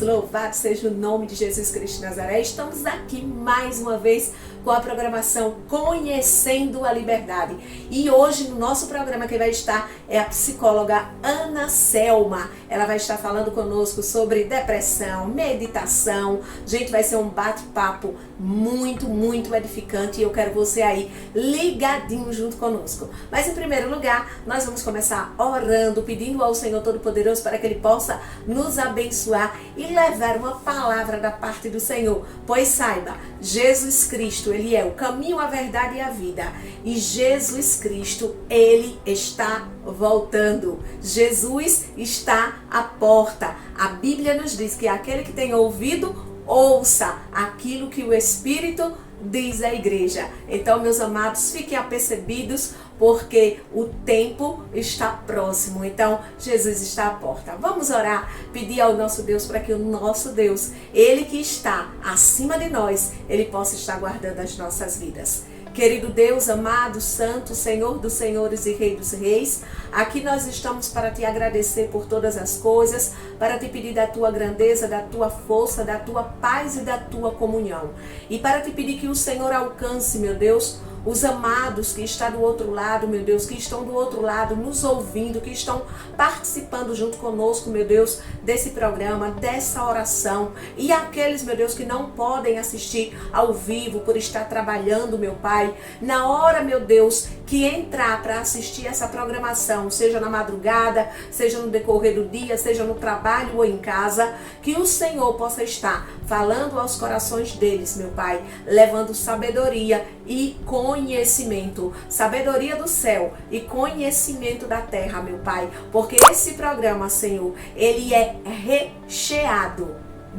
Deus, louvado seja o nome de Jesus Cristo de Nazaré. Estamos aqui mais uma vez com a programação Conhecendo a Liberdade. E hoje no nosso programa quem vai estar é a psicóloga Ana Selma. Ela vai estar falando conosco sobre depressão, meditação. Gente, vai ser um bate-papo muito edificante e eu quero você aí ligadinho junto conosco. Mas em primeiro lugar, nós vamos começar orando, pedindo ao Senhor Todo-Poderoso para que Ele possa nos abençoar e levar uma palavra da parte do Senhor. Pois saiba, Jesus Cristo, Ele é o caminho, a verdade e a vida. E Jesus Cristo, Ele está voltando. Jesus está à porta. A Bíblia nos diz que aquele que tem ouvido, ouça aquilo que o Espírito diz à igreja. Então, meus amados, fiquem apercebidos, porque o tempo está próximo. Então, Jesus está à porta. Vamos orar, pedir ao nosso Deus para que o nosso Deus, Ele que está acima de nós, Ele possa estar guardando as nossas vidas. Querido Deus, amado, santo, Senhor dos senhores e Rei dos reis, aqui nós estamos para te agradecer por todas as coisas, para te pedir da tua grandeza, da tua força, da tua paz e da tua comunhão. E para te pedir que o Senhor alcance, meu Deus, os amados que estão do outro lado, meu Deus, que estão do outro lado nos ouvindo, que estão participando junto conosco, meu Deus, desse programa, dessa oração. E aqueles, meu Deus, que não podem assistir ao vivo por estar trabalhando, meu Pai, na hora, meu Deus, que entrar para assistir essa programação, seja na madrugada, seja no decorrer do dia, seja no trabalho ou em casa, que o Senhor possa estar falando aos corações deles, meu Pai, levando sabedoria e conhecimento, sabedoria do céu e conhecimento da terra, meu Pai, porque esse programa, Senhor, ele é recheado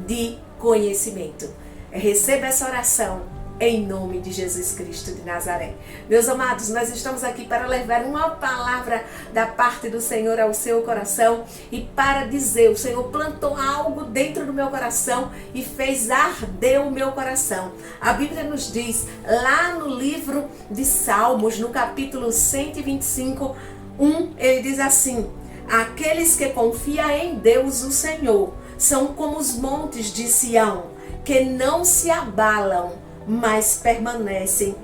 de conhecimento. Receba essa oração em nome de Jesus Cristo de Nazaré. Meus amados, nós estamos aqui para levar uma palavra da parte do Senhor ao seu coração e para dizer, o Senhor plantou algo dentro do meu coração e fez arder o meu coração. A Bíblia nos diz, lá no livro de Salmos, no capítulo 125, ele diz assim: aqueles que confiam em Deus, o Senhor, são como os montes de Sião, que não se abalam, mas permanecem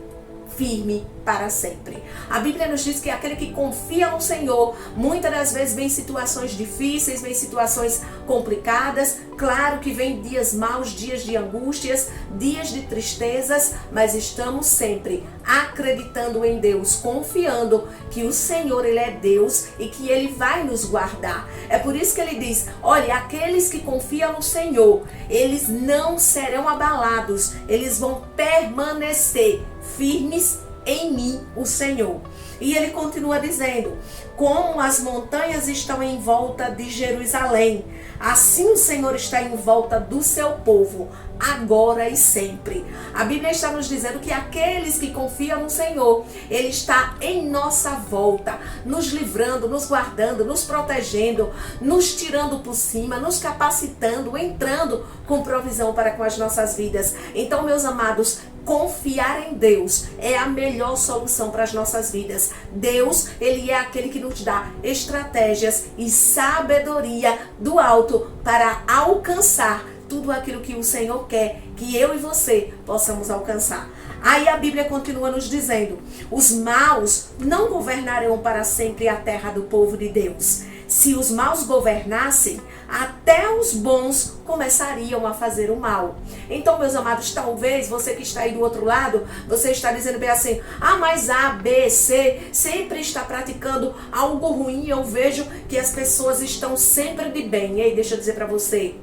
firme para sempre. A Bíblia nos diz que aquele que confia no Senhor, muitas das vezes vem situações difíceis, vem situações complicadas, claro que vem dias maus, dias de angústias, dias de tristezas, mas estamos sempre acreditando em Deus, confiando que o Senhor, Ele é Deus e que Ele vai nos guardar. É por isso que Ele diz, olha, aqueles que confiam no Senhor, eles não serão abalados, eles vão permanecer firmes em mim, o Senhor. E ele continua dizendo, como as montanhas estão em volta de Jerusalém, assim o Senhor está em volta do seu povo, agora e sempre. A Bíblia está nos dizendo que aqueles que confiam no Senhor, Ele está em nossa volta, nos livrando, nos guardando, nos protegendo, nos tirando por cima, nos capacitando, entrando com provisão para com as nossas vidas. Então, meus amados, confiar em Deus é a melhor solução para as nossas vidas. Deus, Ele é aquele que nos dá estratégias e sabedoria do alto para alcançar tudo aquilo que o Senhor quer que eu e você possamos alcançar. Aí a Bíblia continua nos dizendo, os maus não governarão para sempre a terra do povo de Deus. Se os maus governassem, até os bons começariam a fazer o mal. Então, meus amados, talvez você que está aí do outro lado, você está dizendo bem assim, mas A, B, C sempre está praticando algo ruim. Eu vejo que as pessoas estão sempre de bem. Ei, deixa eu dizer para você,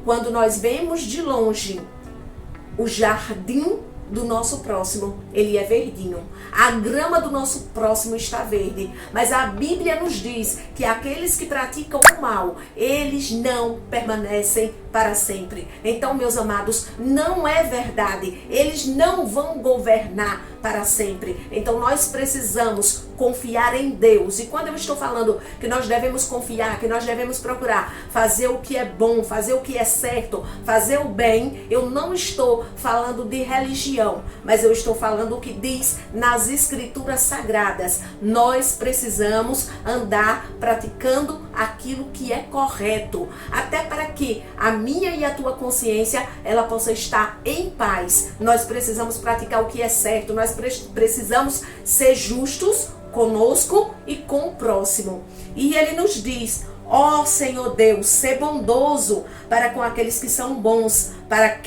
quando nós vemos de longe o jardim do nosso próximo, ele é verdinho. A grama do nosso próximo está verde. Mas a Bíblia nos diz que aqueles que praticam o mal, eles não permanecem para sempre. Então, meus amados, não é verdade. Eles não vão governar para sempre. Então, nós precisamos confiar em Deus. E quando eu estou falando que nós devemos confiar, que nós devemos procurar fazer o que é bom, fazer o que é certo, fazer o bem, eu não estou falando de religião. religião, mas eu estou falando o que diz nas Escrituras Sagradas. Nós precisamos andar praticando aquilo que é correto, até para que a minha e a tua consciência ela possa estar em paz. Nós precisamos praticar o que é certo, nós precisamos ser justos conosco e com o próximo. E ele nos diz: ó Senhor Deus, sê bondoso para com aqueles que são bons, para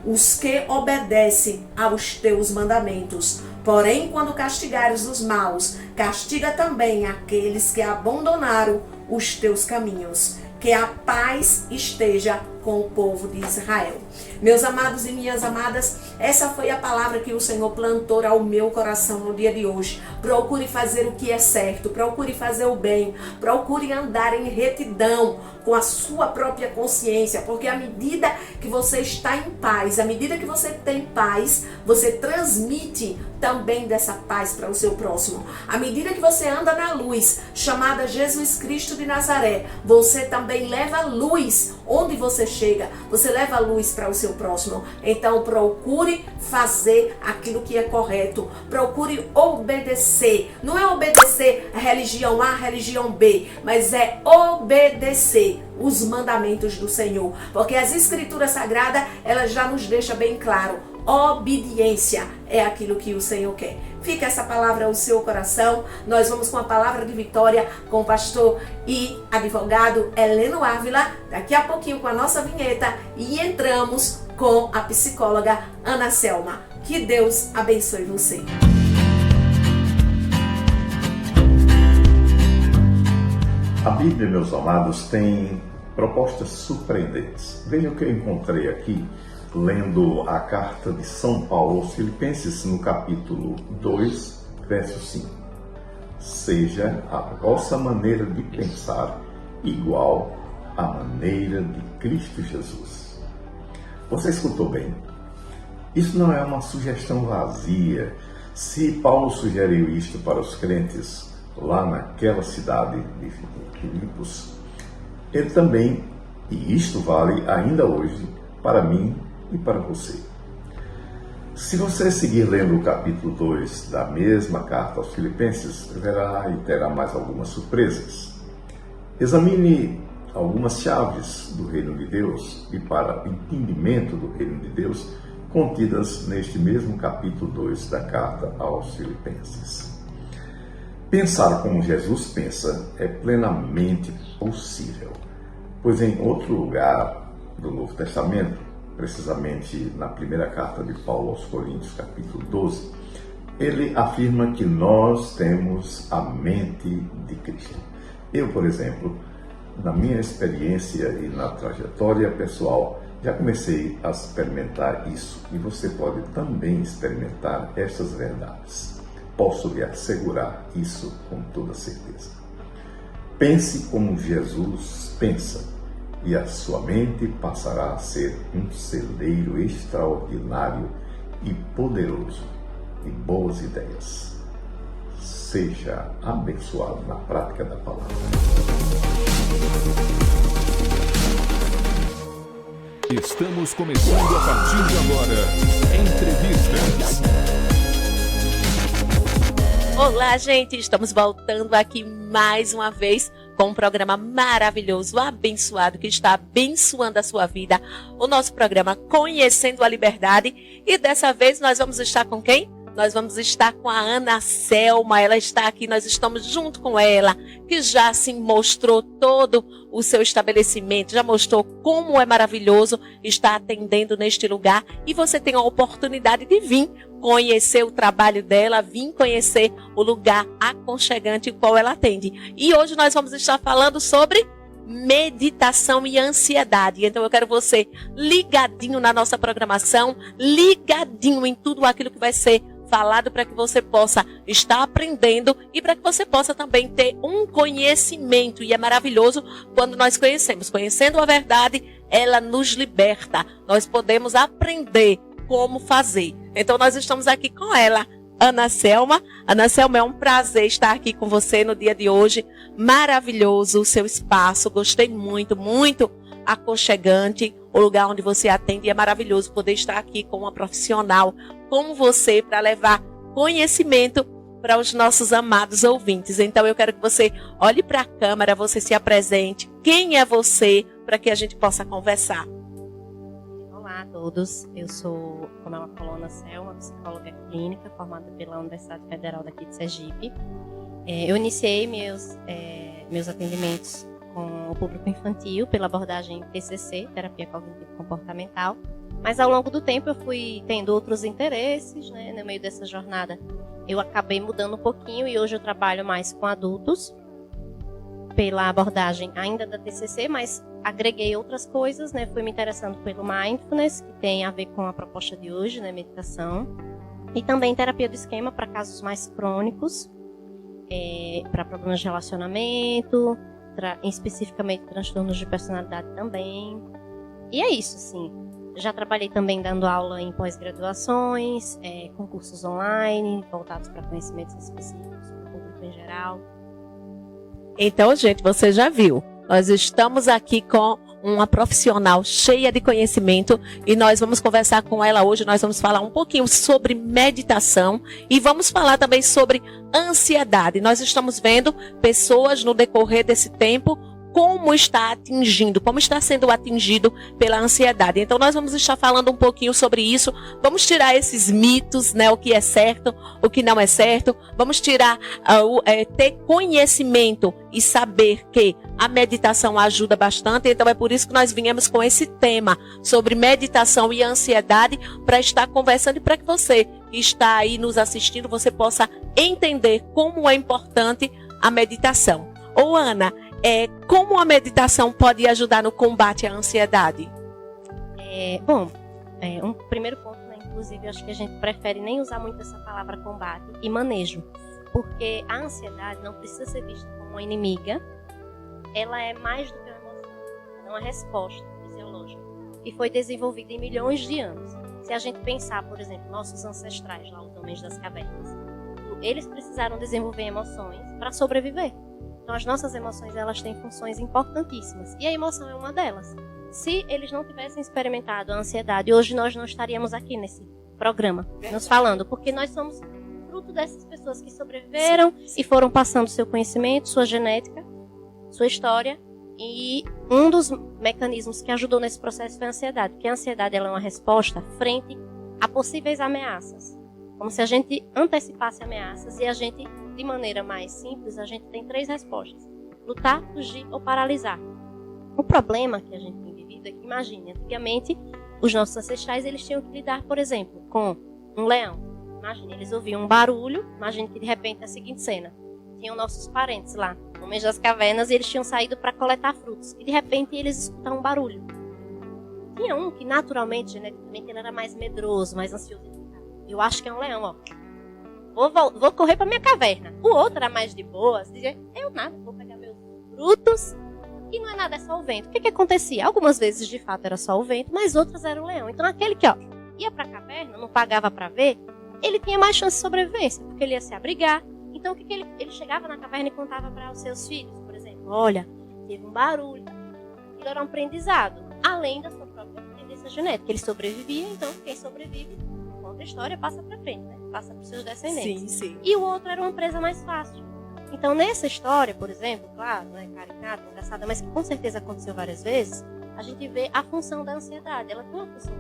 os que obedecem aos teus mandamentos. Porém, quando castigares os maus, castiga também aqueles que abandonaram os teus caminhos. Que a paz esteja com o povo de Israel. Meus amados e minhas amadas, essa foi a palavra que o Senhor plantou ao meu coração no dia de hoje. Procure fazer o que é certo, procure fazer o bem, procure andar em retidão com a sua própria consciência, porque à medida que você está em paz, à medida que você tem paz, você transmite também dessa paz para o seu próximo. À medida que você anda na luz, chamada Jesus Cristo de Nazaré, você também leva luz onde você chega, você leva luz para o seu próximo. Então procure fazer aquilo que é correto, procure obedecer. Não é obedecer a religião A, a religião B, mas é obedecer os mandamentos do Senhor, porque as Escrituras Sagradas, elas já nos deixam bem claro: obediência é aquilo que o Senhor quer. Fica essa palavra ao seu coração. Nós vamos com a palavra de vitória com o pastor e advogado Heleno Ávila, daqui a pouquinho com a nossa vinheta, e entramos com a psicóloga Ana Selma. Que Deus abençoe você. A Bíblia, meus amados, tem propostas surpreendentes. Veja o que eu encontrei aqui, lendo a carta de São Paulo aos Filipenses, no capítulo 2, verso 5. Seja a vossa maneira de pensar igual à maneira de Cristo Jesus. Você escutou bem? Isso não é uma sugestão vazia. Se Paulo sugeriu isto para os crentes lá naquela cidade de Filipos, ele também, e isto vale ainda hoje, para mim e para você. Se você seguir lendo o capítulo 2 da mesma carta aos Filipenses, verá e terá mais algumas surpresas. Examine algumas chaves do reino de Deus e para o entendimento do reino de Deus contidas neste mesmo capítulo 2 da carta aos Filipenses. Pensar como Jesus pensa é plenamente possível, pois em outro lugar do Novo Testamento, precisamente na primeira carta de Paulo aos Coríntios, capítulo 12, ele afirma que nós temos a mente de Cristo. Eu, por exemplo, na minha experiência e na trajetória pessoal, já comecei a experimentar isso, e você pode também experimentar estas verdades. Posso lhe assegurar isso com toda certeza. Pense como Jesus pensa, e a sua mente passará a ser um celeiro extraordinário e poderoso de boas ideias. Seja abençoado na prática da palavra. Estamos começando a partir de agora. Entrevistas. Olá, gente! Estamos voltando aqui mais uma vez com um programa maravilhoso, abençoado, que está abençoando a sua vida. O nosso programa Conhecendo a Liberdade. E dessa vez nós vamos estar com quem? Nós vamos estar com a Ana Selma. Ela está aqui, nós estamos junto com ela, que já assim mostrou todo o seu estabelecimento, já mostrou como é maravilhoso estar atendendo neste lugar. E você tem a oportunidade de vir conhecer o trabalho dela, vir conhecer o lugar aconchegante em qual ela atende. E hoje nós vamos estar falando sobre meditação e ansiedade. Então eu quero você ligadinho na nossa programação, ligadinho em tudo aquilo que vai ser falado, para que você possa estar aprendendo e para que você possa também ter um conhecimento. E é maravilhoso quando nós conhecendo a verdade, ela nos liberta. Nós podemos aprender como fazer. Então nós estamos aqui com ela, Ana Selma. Ana Selma, é um prazer estar aqui com você no dia de hoje. Maravilhoso o seu espaço, gostei muito, muito aconchegante, o lugar onde você atende. E é maravilhoso poder estar aqui com uma profissional como você para levar conhecimento para os nossos amados ouvintes. Então eu quero que você olhe para a câmera, você se apresente. Quem é você para que a gente possa conversar? Olá a todos, eu sou, como ela falou, Ana Selma, psicóloga clínica formada pela Universidade Federal daqui de Sergipe. Eu iniciei meus atendimentos com o público infantil pela abordagem TCC, Terapia Cognitivo Comportamental, mas ao longo do tempo eu fui tendo outros interesses, né? No meio dessa jornada eu acabei mudando um pouquinho e hoje eu trabalho mais com adultos pela abordagem ainda da TCC, mas agreguei outras coisas, né? Fui me interessando pelo Mindfulness, que tem a ver com a proposta de hoje, né? Meditação, e também terapia do esquema para casos mais crônicos, para problemas de relacionamento, especificamente transtornos de personalidade também. E é isso, sim. Já trabalhei também dando aula em pós-graduações, com cursos online, voltados para conhecimentos específicos para o público em geral. Então, gente, você já viu. Nós estamos aqui com uma profissional cheia de conhecimento e nós vamos conversar com ela hoje. Nós vamos falar um pouquinho sobre meditação e vamos falar também sobre ansiedade. Nós estamos vendo pessoas no decorrer desse tempo como está sendo atingido pela ansiedade. Então nós vamos estar falando um pouquinho sobre isso, vamos tirar esses mitos, né, o que é certo, o que não é certo, vamos tirar, ter conhecimento e saber que a meditação ajuda bastante. Então é por isso que nós viemos com esse tema sobre meditação e ansiedade, para estar conversando e para que você que está aí nos assistindo, você possa entender como é importante a meditação. Ô Ana, como a meditação pode ajudar no combate à ansiedade? Um primeiro ponto, né, inclusive, eu acho que a gente prefere nem usar muito essa palavra combate e manejo, porque a ansiedade não precisa ser vista como uma inimiga, ela é mais do que uma emoção, é uma resposta fisiológica que foi desenvolvida em milhões de anos. Se a gente pensar, por exemplo, nossos ancestrais, lá os homens das cavernas, eles precisaram desenvolver emoções para sobreviver. Então, as nossas emoções, elas têm funções importantíssimas. E a emoção é uma delas. Se eles não tivessem experimentado a ansiedade, hoje nós não estaríamos aqui nesse programa, nos falando. Porque nós somos fruto dessas pessoas que sobreviveram e foram passando seu conhecimento, sua genética, sua história. E um dos mecanismos que ajudou nesse processo foi a ansiedade. Porque a ansiedade, ela é uma resposta frente a possíveis ameaças. Como se a gente antecipasse ameaças e a gente, de maneira mais simples, a gente tem 3 respostas: lutar, fugir ou paralisar. O problema que a gente tem vivido é que, imagine, antigamente, os nossos ancestrais, eles tinham que lidar, por exemplo, com um leão. Imagine, eles ouviam um barulho, imagine que de repente é a seguinte cena: tinham nossos parentes lá, homens das cavernas, e eles tinham saído para coletar frutos, e de repente eles escutaram um barulho. Tinha um que naturalmente, geneticamente, ele era mais medroso, mais ansioso. Eu acho que é um leão, ó. Vou correr para minha caverna. O outro era mais de boas, dizia: eu nada, vou pegar meus frutos. E não é nada, é só o vento. O que acontecia? Algumas vezes, de fato, era só o vento, mas outras era o leão. Então, aquele que ia para a caverna, não pagava para ver, ele tinha mais chance de sobrevivência, porque ele ia se abrigar. Então, o que ele chegava na caverna e contava para os seus filhos, por exemplo: olha, teve um barulho. Aquilo era um aprendizado, além da sua própria tendência genética. Ele sobrevivia, então quem sobrevive, conta a história, passa para frente, né? Passa para os seus descendentes. Sim, sim. E o outro era uma presa mais fácil. Então, nessa história, por exemplo, claro, não é caricata, engraçada, mas que com certeza aconteceu várias vezes, a gente vê a função da ansiedade. Ela tem uma função.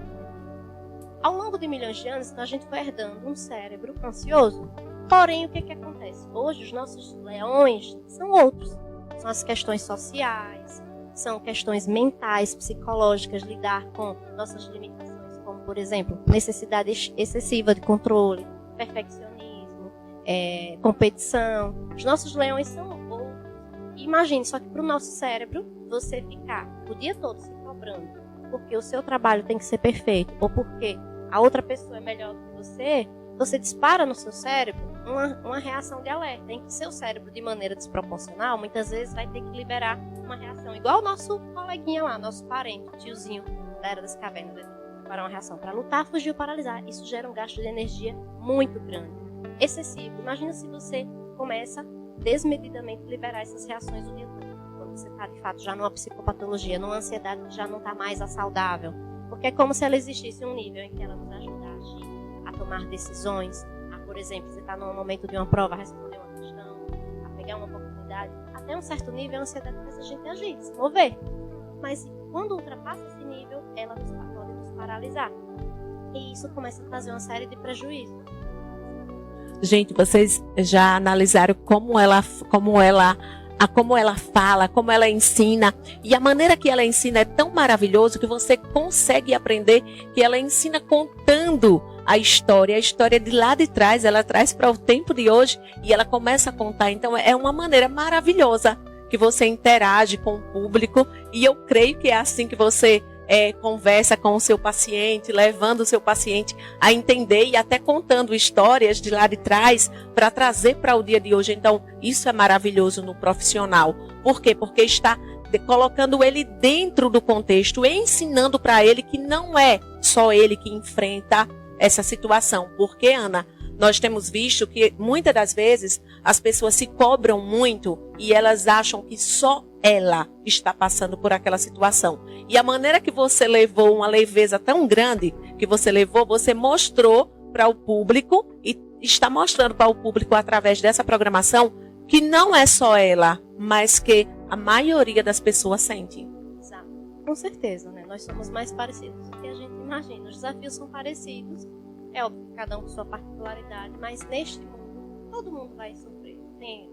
Ao longo de milhões de anos, então, a gente foi herdando um cérebro ansioso. Porém, o que acontece? Hoje, os nossos leões são outros. São as questões sociais, são questões mentais, psicológicas, lidar com nossas limitações, como, por exemplo, necessidade excessiva de controle, perfeccionismo, competição. Os nossos leões são outros. Imagine, só que para o nosso cérebro, você ficar o dia todo se cobrando porque o seu trabalho tem que ser perfeito ou porque a outra pessoa é melhor do que você dispara no seu cérebro uma reação de alerta, em que seu cérebro, de maneira desproporcional, muitas vezes vai ter que liberar uma reação, igual o nosso coleguinha lá, nosso parente, tiozinho da Era das Cavernas, para uma reação para lutar, fugir ou paralisar. Isso gera um gasto de energia muito grande, excessivo. Imagina se você começa desmedidamente a liberar essas reações o dia todo. Quando você está de fato já numa psicopatologia, numa ansiedade que já não está mais a saudável. Porque é como se ela existisse um nível em que ela nos ajuda a agir, a tomar decisões, a, por exemplo, você está num momento de uma prova, a responder uma questão, a pegar uma oportunidade. Até um certo nível, a ansiedade faz a gente agir, se mover. Mas quando ultrapassa esse nível, ela pode nos paralisar. E isso começa a trazer uma série de prejuízos. Gente, vocês já analisaram como ela fala, como ela ensina. E a maneira que ela ensina é tão maravilhoso que você consegue aprender que ela ensina contando a história de lá de trás, ela traz para o tempo de hoje e ela começa a contar. Então é uma maneira maravilhosa que você interage com o público e eu creio que é assim que você conversa com o seu paciente, levando o seu paciente a entender e até contando histórias de lá de trás para trazer para o dia de hoje. Então, isso é maravilhoso no profissional. Por quê? Porque está colocando ele dentro do contexto, ensinando para ele que não é só ele que enfrenta essa situação. Porque, Ana, nós temos visto que muitas das vezes as pessoas se cobram muito e elas acham que só ela está passando por aquela situação. E a maneira que você levou, uma leveza tão grande que você levou, você mostrou para o público e está mostrando para o público através dessa programação que não é só ela, mas que a maioria das pessoas sente. Exato. Com certeza, né? Nós somos mais parecidos do que a gente imagina. Os desafios são parecidos, é óbvio que cada um com sua particularidade, mas neste mundo todo mundo vai sofrer.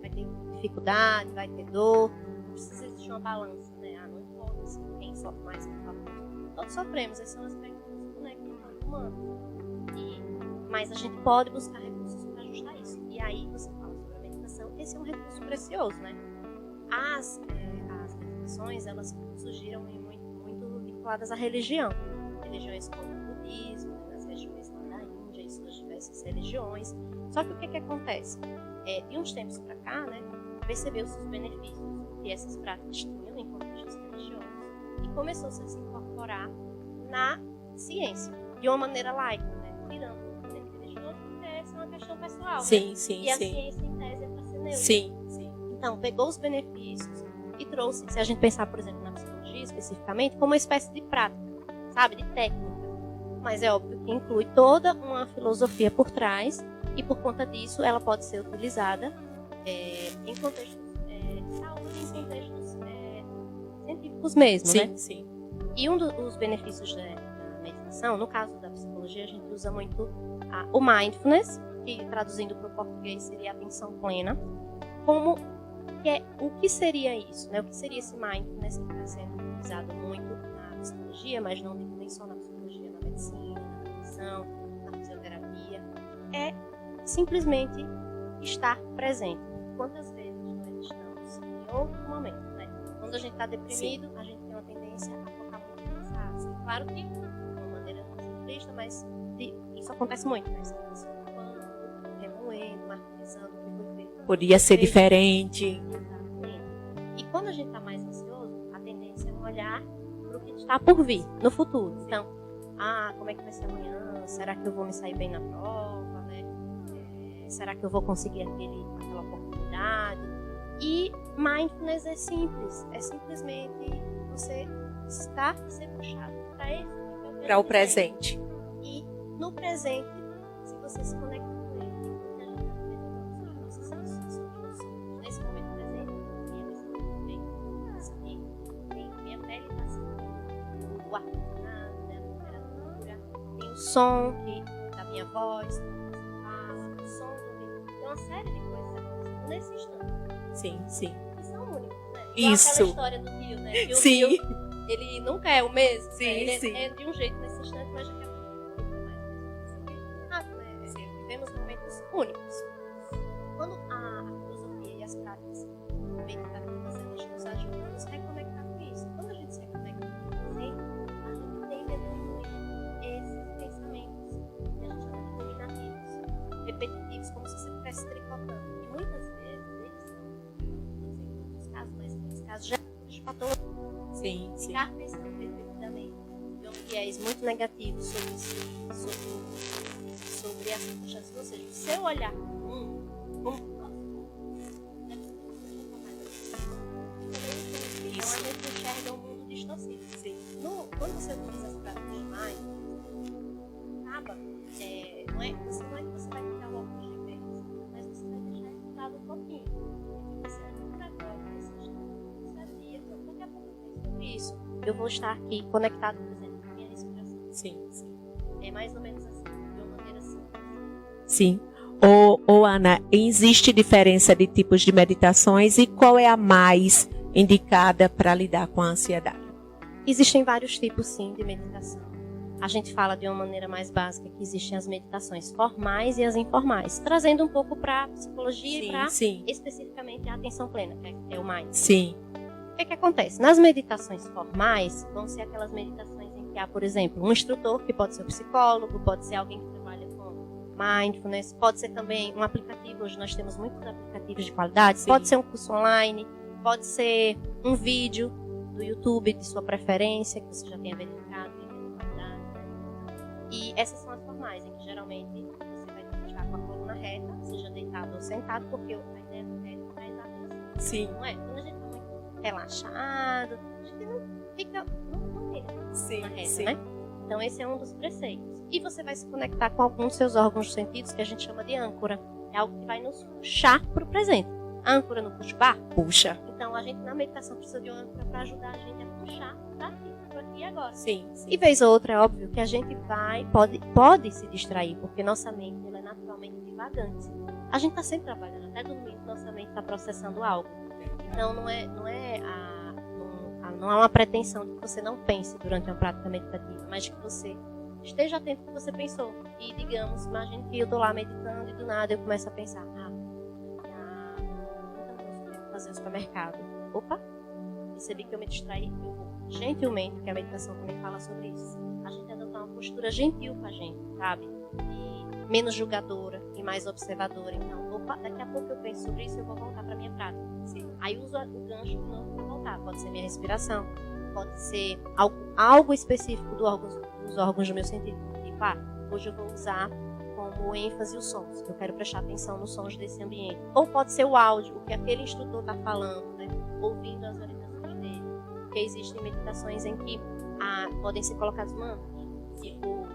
Vai ter dificuldade, vai ter dor. Precisa existir uma balança, né? Não importa assim, quem sofre mais que o outro. Todos sofremos, esse é um aspecto que nos conecta enquanto humano. Mas a gente pode buscar recursos para ajustar isso. E aí você fala sobre a meditação, esse é um recurso precioso, né? As meditações, elas surgiram muito vinculadas à religião. Religiões como o budismo, nas regiões da Índia e suas diversas religiões. Só que o que acontece? De uns tempos para cá, né? Percebeu-se os benefícios que essas práticas tinham em contextos religiosos e começou-se a se incorporar na ciência, de uma maneira laica, né? Tirando o componente religioso, porque essa é uma questão pessoal. Sim, né? sim, e a sim. ciência, em tese, é para ser neutra. Sim. Então, pegou os benefícios e trouxe, se a gente pensar, por exemplo, na psicologia especificamente, como uma espécie de prática, sabe? De técnica. Mas é óbvio que inclui toda uma filosofia por trás e, por conta disso, ela pode ser utilizada em contextos de saúde, em contextos científicos mesmo, Sim, né? sim. E um dos benefícios da meditação, no caso da psicologia, a gente usa muito o mindfulness, que traduzindo para o português seria atenção plena, como o que seria isso, né? O que seria esse mindfulness que está sendo utilizado muito na psicologia, mas não digo nem só na psicologia, na medicina, na nutrição, na fisioterapia, é simplesmente estar presente. Quantas vezes nós estamos em outro momento, né? Quando a gente está deprimido, a gente tem uma tendência a focar muito no cansaço. Claro que de uma maneira simplista, mas isso acontece muito, né? Você está se ocupando, remoendo, martirizando o que foi feito. Podia ser diferente. Exatamente. E quando a gente está mais ansioso, a tendência é olhar para o que está por vir, no futuro. Então, como é que vai ser amanhã? Será que eu vou me sair bem na prova, né? Será que eu vou conseguir aquela oportunidade? E mindfulness é simples. É simplesmente você estar e ser puxado para esse nível. Para o presente. E no presente, se você se conecta com ele, porque a gente está vendo nossas sensações nesse momento presente, minha pele está assim, o ar condicionado, né, a temperatura, tem o som da minha voz, o som do vídeo. Tem uma série de coisas acontecendo nesse instante. Sim. Que são únicos, né? Isso. Aquela história do rio, né? Que o Sim. rio, ele nunca é o mesmo. Sim, né? Ele sim. é de um jeito nesse instante, mas daqui a pouco vivemos momentos únicos. Quando a filosofia e as práticas meditativas elas nos ajudam a nos reconectar com isso. Quando a gente se reconecta com o presente, a gente tende a diminuir esses pensamentos que a gente chama de ruminativos, repetitivos, como se você estivesse tricotando. E muitas vezes, não sei em muitos casos, mas nesse caso já é patológico. Sim. Ficar pensando repetidamente de um viés muito negativo sobre as circunstâncias, ou seja, o seu olhar como nocivo. Quando você utiliza as práticas demais, acaba, você não é que você vai tirar o óculos de vez, mas você vai deixar ele ficar um pouquinho. Você é muito legal, você sabia, daqui a pouco eu penso sobre isso. Eu vou estar aqui conectado, por exemplo, com a minha respiração. Sim, sim. É mais ou menos assim, de uma maneira simples. Sim. Ana, existe diferença de tipos de meditações e qual é a mais indicada para lidar com a ansiedade? Existem vários tipos, sim, de meditação. A gente fala de uma maneira mais básica que existem as meditações formais e as informais, trazendo um pouco para a psicologia e para especificamente a atenção plena, que é o mais. Sim. O que acontece? Nas meditações formais, vão ser aquelas meditações em que há, por exemplo, um instrutor, que pode ser um psicólogo, pode ser alguém que trabalha com mindfulness, pode ser também um aplicativo, hoje nós temos muitos aplicativos de qualidade, pode ser um curso online, pode ser um vídeo do YouTube de sua preferência, que você já tenha verificado, e essas são as formais, em que geralmente você vai deixar com a coluna reta, seja deitado ou sentado, porque a ideia do reta é exatamente isso. Sim. Não é? Quando a gente está muito relaxado, a gente não fica na reta, né? Então esse é um dos preceitos. E você vai se conectar com alguns dos seus órgãos dos sentidos, que a gente chama de âncora. É algo que vai nos puxar para o presente. A âncora não puxa o barco? Puxa. Então a gente na meditação precisa de uma âncora para ajudar a gente a puxar para aqui e agora. Sim. E vez ou outra é óbvio que a gente pode se distrair, porque nossa mente ela é naturalmente divagante. A gente está sempre trabalhando, até dormindo, nossa mente está processando algo. Então não é uma pretensão de que você não pense durante uma prática meditativa, mas de que você esteja atento ao que você pensou. E digamos, imagine que eu estou lá meditando e do nada eu começo a pensar, eu vou fazer o supermercado. Opa, percebi que eu me distraí, eu vou gentilmente, porque a meditação também fala sobre isso. A gente adotar uma postura gentil com a gente, sabe? E menos julgadora e mais observadora. Então, opa, daqui a pouco eu penso sobre isso e eu vou voltar para minha prática. Sim. Aí uso o gancho de novo para voltar. Pode ser minha respiração, pode ser algo específico dos órgãos do meu sentido. Tipo, hoje eu vou usar como ênfase os sons. Eu quero prestar atenção nos sons desse ambiente. Ou pode ser o áudio, o que aquele instrutor está falando, né? Ouvindo as orientações dele. Porque existem meditações em que podem ser colocados mantras. Tipo,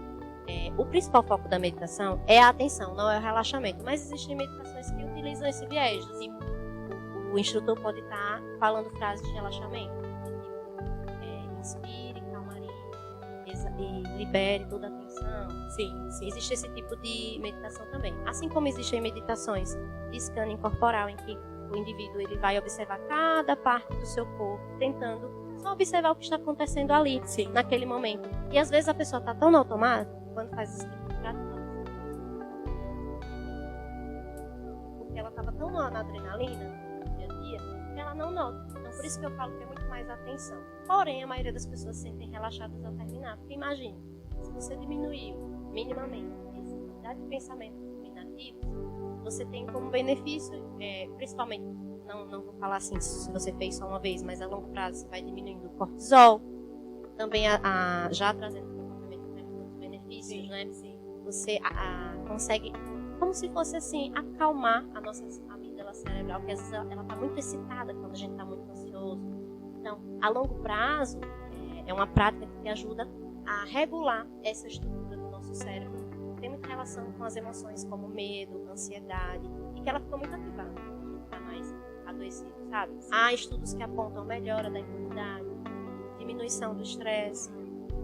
o principal foco da meditação é a atenção, não é o relaxamento. Mas existem meditações que utilizam esse viés. Tipo, o instrutor pode estar falando frases de relaxamento. Tipo, inspire, calmaria, e libere toda a tensão. Sim. Existe esse tipo de meditação também. Assim como existem meditações de scanning corporal, em que o indivíduo ele vai observar cada parte do seu corpo, tentando só observar o que está acontecendo ali, naquele momento. E às vezes a pessoa está tão no automático, quando faz esse tipo de prática, porque ela estava tão na adrenalina, no dia a dia, que ela não nota. Então por isso que eu falo que é muito mais atenção. Porém, a maioria das pessoas se sentem relaxadas ao terminar. Porque imagine, se você diminuiu minimamente essa quantidade de pensamentos ruminativos, você tem como benefício, principalmente, não vou falar assim se você fez só uma vez, mas a longo prazo você vai diminuindo o cortisol, também já trazendo comportamento benefícios, né? Você consegue, como se fosse assim, acalmar a nossa amígdala cerebral, que às vezes ela está muito excitada quando a gente está muito ansioso. Então, a longo prazo, é uma prática que ajuda a regular essa estrutura do nosso cérebro. Tem muita relação com as emoções como medo, ansiedade, e que ela fica muito ativada, está mais adoecido, sabe? Há estudos que apontam melhora da imunidade, diminuição do estresse,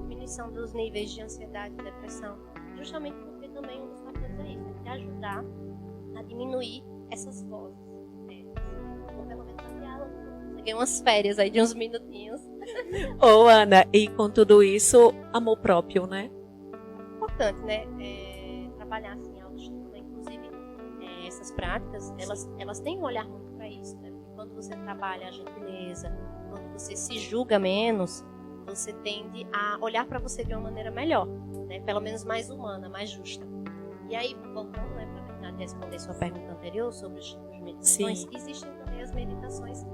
diminuição dos níveis de ansiedade e depressão, justamente porque também um dos fatores é isso, de ajudar a diminuir essas vozes. Ou pelo menos peguei umas férias aí de uns minutinhos. Ana, e com tudo isso, amor próprio, né? Importante, né? Trabalhar assim a autoestima, inclusive essas práticas, elas têm um olhar muito para isso, né? Porque quando você trabalha a gentileza, quando você se julga menos, você tende a olhar para você de uma maneira melhor, né? Pelo menos mais humana, mais justa. E aí, voltando, né, para terminar de responder sua pergunta anterior sobre os tipos de meditações, existem também as meditações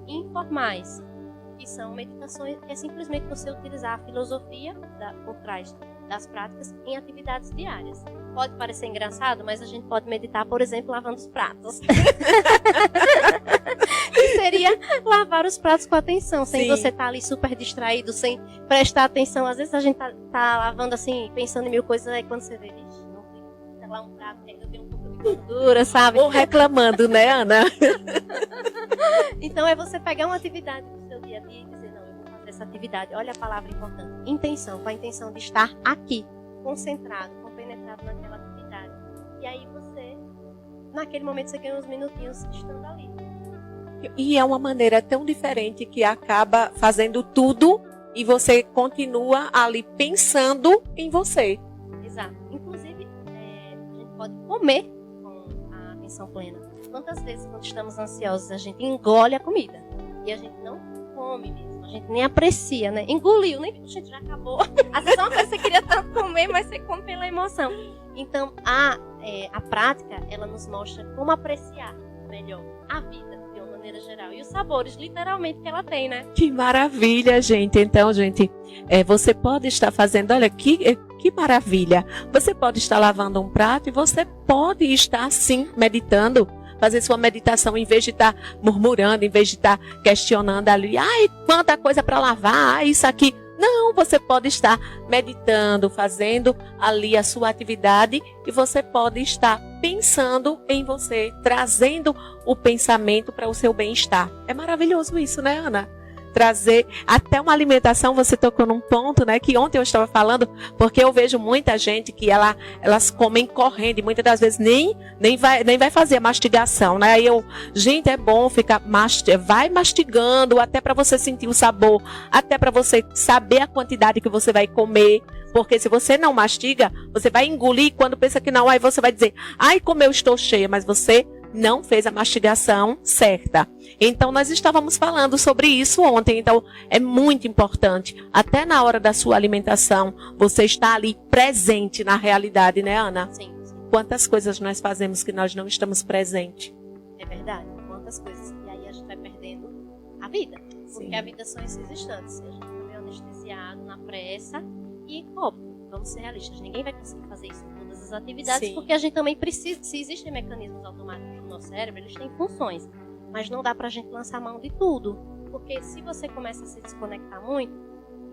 informais, que são meditações que é simplesmente você utilizar a filosofia por trás das práticas em atividades diárias. Pode parecer engraçado, mas a gente pode meditar, por exemplo, lavando os pratos. que seria lavar os pratos com atenção, sem Sim. você estar ali super distraído, sem prestar atenção. Às vezes a gente tá lavando assim, pensando em mil coisas, aí quando você vê, vixe, não tem lá um prato, ainda tem um pouco de gordura, sabe? Ou reclamando, né, Ana? Então é você pegar uma atividade do seu dia a dia e dizer, não, eu vou fazer essa atividade. Olha a palavra importante, intenção, com a intenção de estar aqui, concentrado, compenetrado naquela atividade. E aí você, naquele momento, você ganha uns minutinhos estando ali. E é uma maneira tão diferente que acaba fazendo tudo e você continua ali pensando em você. Exato. Inclusive, a gente pode comer com a atenção plena. Quantas vezes, quando estamos ansiosos, a gente engole a comida e a gente não come mesmo, a gente nem aprecia, né? Engoliu, nem a gente já acabou. Às vezes é uma coisa que você queria tanto comer, mas você come pela emoção. Então, a prática, ela nos mostra como apreciar melhor a vida de uma maneira geral e os sabores, literalmente, que ela tem, né? Que maravilha, gente. Então, gente, você pode estar fazendo, olha, que maravilha. Você pode estar lavando um prato e você pode estar, sim, meditando. Fazer sua meditação em vez de estar murmurando, em vez de estar questionando ali. Ai, quanta coisa para lavar, ai, isso aqui. Não, você pode estar meditando, fazendo ali a sua atividade e você pode estar pensando em você, trazendo o pensamento para o seu bem-estar. É maravilhoso isso, né, Ana? Trazer até uma alimentação, você tocou num ponto, né, que ontem eu estava falando, porque eu vejo muita gente que elas comem correndo e muitas das vezes nem vai fazer a mastigação, né? Aí gente, é bom ficar vai mastigando até para você sentir o sabor, até para você saber a quantidade que você vai comer, porque se você não mastiga, você vai engolir, quando pensa que não, aí você vai dizer, ai, como eu estou cheia, mas você não fez a mastigação certa. Então, nós estávamos falando sobre isso ontem. Então, é muito importante, até na hora da sua alimentação, você está ali presente na realidade, né, Ana? Sim, sim. Quantas coisas nós fazemos que nós não estamos presentes? É verdade. Quantas coisas. E aí a gente vai perdendo a vida. Porque Sim. a vida são esses instantes. A gente está meio anestesiado, na pressa. E, óbvio, vamos ser realistas. Ninguém vai conseguir fazer isso em todas as atividades. Sim. Porque a gente também precisa. Se existem mecanismos automáticos no nosso cérebro, eles têm funções. Mas não dá pra gente lançar mão de tudo. Porque se você começa a se desconectar muito,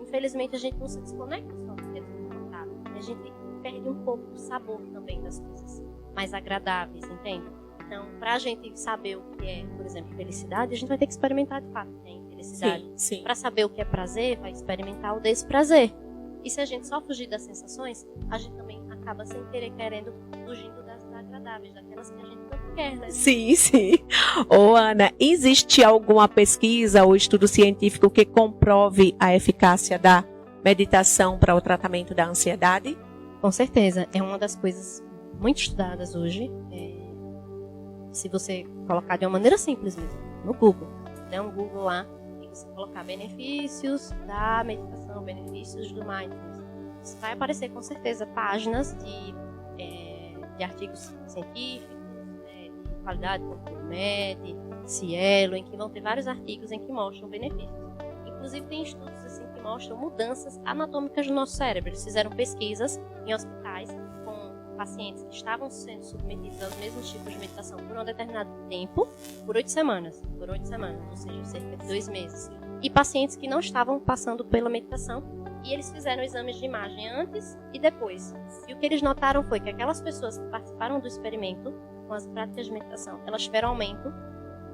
infelizmente a gente não se desconecta só do que é desconectado. A gente perde um pouco do sabor também das coisas mais agradáveis, entende? Então, pra gente saber o que é, por exemplo, felicidade, a gente vai ter que experimentar de fato o que é infelicidade. Sim, sim. Para saber o que é prazer, vai experimentar o desprazer. E se a gente só fugir das sensações, a gente também acaba sem querer, querendo, fugindo das agradáveis, daquelas que a gente não quer, né? Sim, sim. Ô, Ana, existe alguma pesquisa ou estudo científico que comprove a eficácia da meditação para o tratamento da ansiedade? Com certeza. É uma das coisas muito estudadas hoje. Se você colocar de uma maneira simples mesmo, no Google, dá um Google lá, e você colocar benefícios da meditação, benefícios do mindfulness, vai aparecer com certeza páginas de artigos científicos, né, de qualidade, como PubMed, Cielo, em que vão ter vários artigos em que mostram benefícios. Inclusive tem estudos assim que mostram mudanças anatômicas do nosso cérebro. Eles fizeram pesquisas em hospitais com pacientes que estavam sendo submetidos aos mesmos tipos de meditação por um determinado tempo, por 8 semanas, ou seja, cerca de 2 meses. E pacientes que não estavam passando pela meditação, e eles fizeram exames de imagem antes e depois. E o que eles notaram foi que aquelas pessoas que participaram do experimento com as práticas de meditação, elas tiveram aumento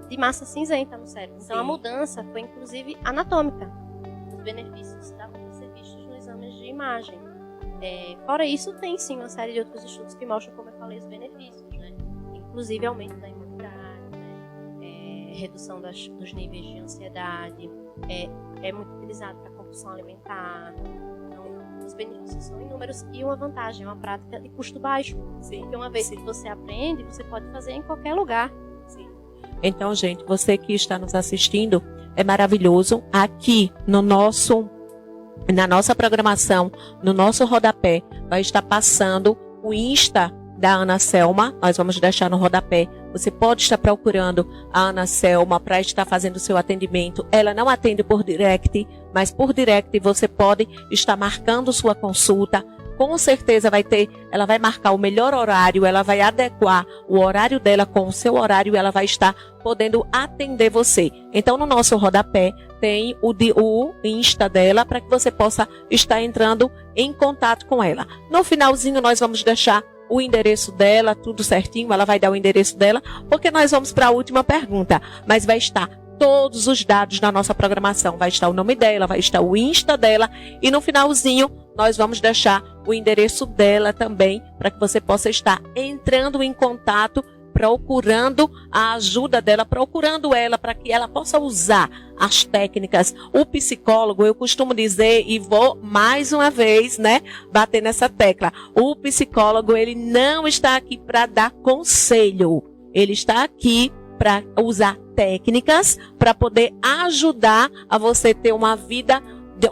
de massa cinzenta no cérebro. Então Sim. a mudança foi inclusive anatômica. Os benefícios davam para ser vistos nos exames de imagem. Fora isso, tem sim uma série de outros estudos que mostram, como eu falei, os benefícios, né? Inclusive aumento da imunidade, né? Redução dos níveis de ansiedade, é muito utilizado para compulsão alimentar. Então, os benefícios são inúmeros e uma vantagem, uma prática de custo baixo. Sim. Porque uma vez que você aprende, você pode fazer em qualquer lugar. Sim. Então, gente, você que está nos assistindo, é maravilhoso. Aqui na nossa programação, no nosso rodapé, vai estar passando o Insta da Ana Selma. Nós vamos deixar no rodapé. Você pode estar procurando a Ana Selma para estar fazendo o seu atendimento. Ela não atende por direct, mas por direct você pode estar marcando sua consulta. com certeza ela vai marcar o melhor horário, ela vai adequar o horário dela com o seu horário, ela vai estar podendo atender você. Então, no nosso rodapé tem o Insta dela para que você possa estar entrando em contato com ela. No finalzinho, nós vamos deixar o endereço dela, tudo certinho, ela vai dar o endereço dela, porque nós vamos para a última pergunta, mas vai estar todos os dados da nossa programação, vai estar o nome dela, vai estar o Insta dela, e no finalzinho nós vamos deixar o endereço dela também, para que você possa estar entrando em contato, procurando a ajuda dela, procurando ela para que ela possa usar as técnicas. O psicólogo, eu costumo dizer, e vou mais uma vez, bater nessa tecla. O psicólogo, ele não está aqui para dar conselho. Ele está aqui para usar técnicas para poder ajudar a você ter uma vida,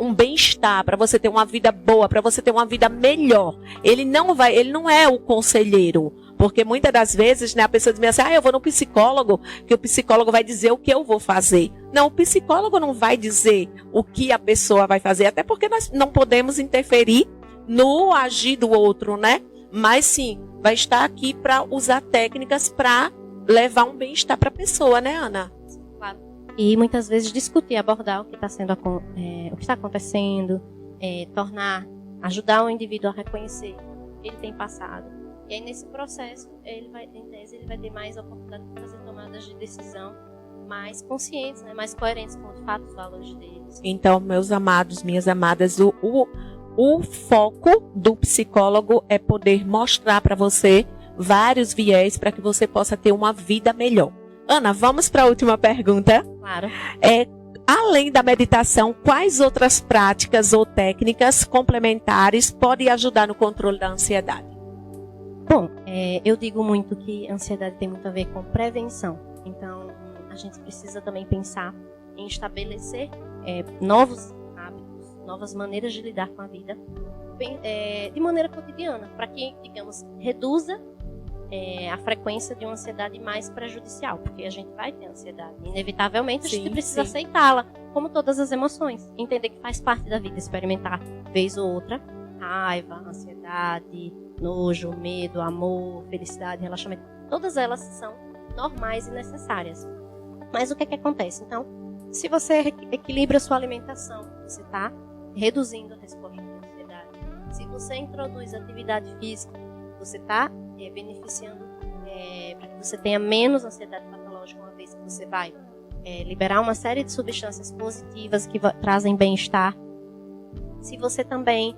um bem-estar, para você ter uma vida boa, para você ter uma vida melhor. Ele não é o conselheiro. Porque muitas das vezes, a pessoa diz assim, eu vou no psicólogo, que o psicólogo vai dizer o que eu vou fazer. Não, o psicólogo não vai dizer o que a pessoa vai fazer, até porque nós não podemos interferir no agir do outro, Mas sim, vai estar aqui para usar técnicas para levar um bem-estar para a pessoa, Ana? Claro. E muitas vezes discutir, abordar o que está acontecendo, ajudar o indivíduo a reconhecer o que ele tem passado. E aí, nesse processo, ele vai ter mais oportunidade de fazer tomadas de decisão mais conscientes, mais coerentes com os fatos, os valores deles. Então, meus amados, minhas amadas, o foco do psicólogo é poder mostrar para você vários viés para que você possa ter uma vida melhor. Ana, vamos para a última pergunta? Claro. Além da meditação, quais outras práticas ou técnicas complementares podem ajudar no controle da ansiedade? Bom, eu digo muito que a ansiedade tem muito a ver com prevenção. Então, a gente precisa também pensar em estabelecer novos hábitos, novas maneiras de lidar com a vida, de maneira cotidiana, para que, digamos, reduza a frequência de uma ansiedade mais prejudicial, porque a gente vai ter ansiedade. Inevitavelmente, a gente precisa aceitá-la, como todas as emoções. Entender que faz parte da vida, experimentar, vez ou outra, raiva, ansiedade, nojo, medo, amor, felicidade, relaxamento. Todas elas são normais e necessárias. Mas o que acontece? Então, se você equilibra a sua alimentação, você está reduzindo a resposta da ansiedade. Se você introduz atividade física, você está beneficiando para que você tenha menos ansiedade patológica, uma vez que você vai liberar uma série de substâncias positivas que trazem bem-estar. Se você também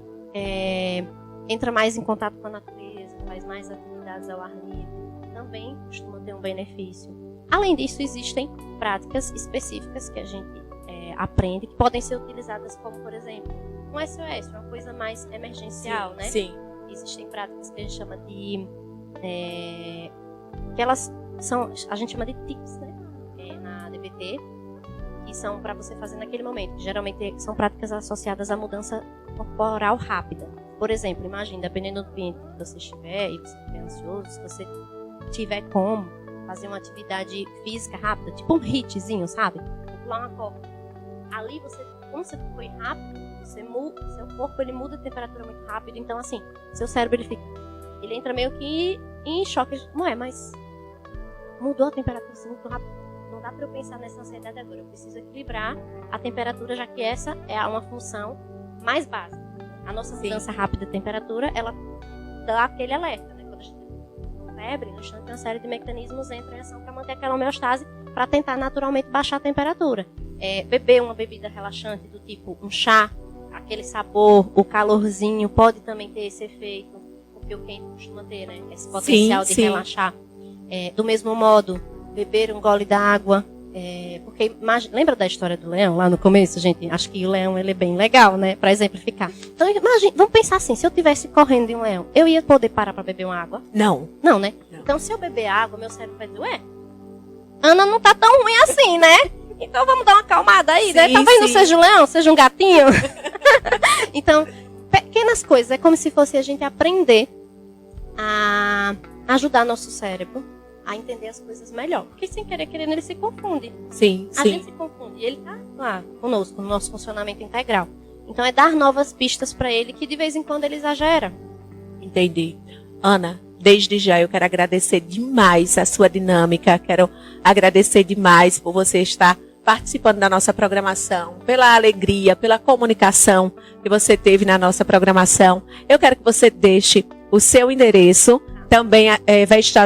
entra mais em contato com a natureza, faz mais atividades ao ar livre, também costuma ter um benefício. Além disso, existem práticas específicas que a gente aprende, que podem ser utilizadas como, por exemplo, um SOS, uma coisa mais emergencial, Sim. Existem práticas que a gente chama de... que elas são, a gente chama de tips, na DBT, que são para você fazer naquele momento. Geralmente são práticas associadas à mudança corporal rápida. Por exemplo, imagine, dependendo do ambiente que você estiver e você estiver ansioso, se você tiver como fazer uma atividade física rápida, tipo um hitzinho, sabe? Pular uma corda. Ali como você foi rápido, seu corpo ele muda a temperatura muito rápido, então assim, seu cérebro ele entra meio que em choque. Mas mudou a temperatura assim muito rápido. Não dá para eu pensar nessa ansiedade agora. Eu preciso equilibrar a temperatura, já que essa é uma função mais básica. A nossa mudança rápida de temperatura, ela dá aquele alerta, Quando a gente tem febre, a gente tem uma série de mecanismos em ação para manter aquela homeostase, para tentar naturalmente baixar a temperatura. Beber uma bebida relaxante do tipo um chá, aquele sabor, o calorzinho pode também ter esse efeito, porque o quente costuma ter, esse potencial de relaxar. Do mesmo modo, beber um gole d'água, porque lembra da história do leão lá no começo, gente? Acho que o leão ele é bem legal, para exemplificar. Então, imagine, vamos pensar assim, se eu estivesse correndo de um leão, eu ia poder parar para beber uma água? Não. Não, né? Não. Então, se eu beber água, meu cérebro vai dizer, Ana não tá tão ruim assim, né? Então vamos dar uma acalmada aí, né? Talvez não seja um leão, seja um gatinho. Então, pequenas coisas, é como se fosse a gente aprender a ajudar nosso cérebro a entender as coisas melhor. Porque sem querer, querendo, ele se confunde. Sim. A gente se confunde. E ele tá lá conosco, no nosso funcionamento integral. Então é dar novas pistas para ele, que de vez em quando ele exagera. Entendi. Ana, desde já eu quero agradecer demais a sua dinâmica, quero agradecer demais por você estar participando da nossa programação, pela alegria, pela comunicação que você teve na nossa programação. Eu quero que você deixe o seu endereço, também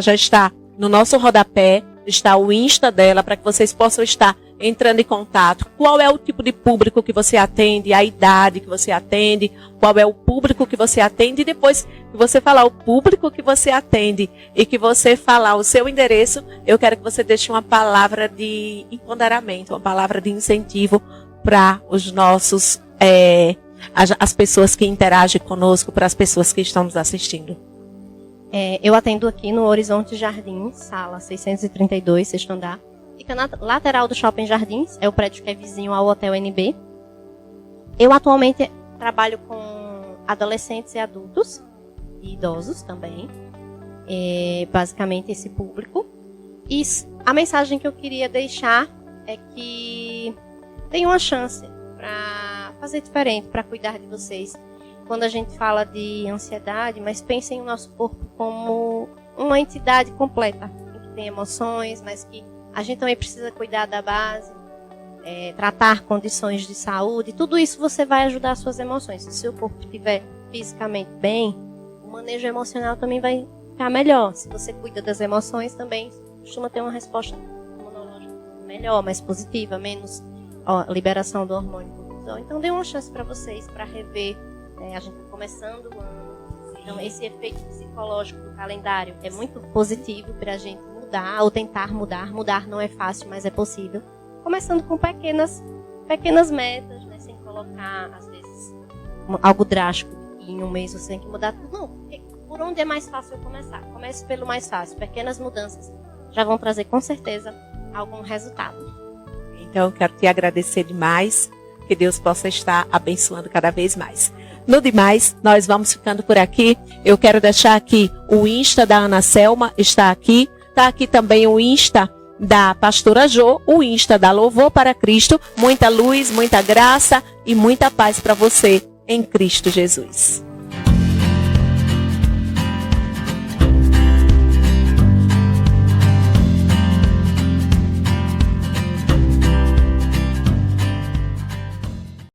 já está no nosso rodapé, está o Insta dela, para que vocês possam estar entrando em contato. Qual é o tipo de público que você atende, a idade que você atende, qual é o público que você atende, e depois que você falar o público que você atende e que você falar o seu endereço, eu quero que você deixe uma palavra de empoderamento, uma palavra de incentivo para os nossos, as pessoas que interagem conosco, para as pessoas que estão nos assistindo. Eu atendo aqui no Horizonte Jardins, sala 632, sexto andar. Fica na lateral do Shopping Jardins, é o prédio que é vizinho ao Hotel NB. Eu atualmente trabalho com adolescentes e adultos, e idosos também, basicamente esse público. E a mensagem que eu queria deixar é que tem uma chance para fazer diferente, para cuidar de vocês. Quando a gente fala de ansiedade, mas pensem no nosso corpo como uma entidade completa, que tem emoções, mas que a gente também precisa cuidar da base, tratar condições de saúde. Tudo isso você vai ajudar as suas emoções. Se o seu corpo estiver fisicamente bem, o manejo emocional também vai ficar melhor. Se você cuida das emoções, também costuma ter uma resposta imunológica melhor, mais positiva, menos liberação do hormônio cortisol. Então dê uma chance para vocês, para rever. A gente está começando o ano. Então esse efeito psicológico do calendário é muito positivo para a gente mudar ou tentar mudar. Mudar não é fácil, mas é possível. Começando com pequenas metas, né? Sem colocar, às vezes, algo drástico. E em um mês você tem que mudar tudo. Não, porque por onde é mais fácil começar? Comece pelo mais fácil. Pequenas mudanças já vão trazer, com certeza, algum resultado. Então, eu quero te agradecer demais. Que Deus possa estar abençoando cada vez mais. No demais, nós vamos ficando por aqui. Eu quero deixar aqui o Insta da Ana Selma, está aqui. Está aqui também o Insta da Pastora Jô, o Insta da Louvor para Cristo. Muita luz, muita graça e muita paz para você em Cristo Jesus.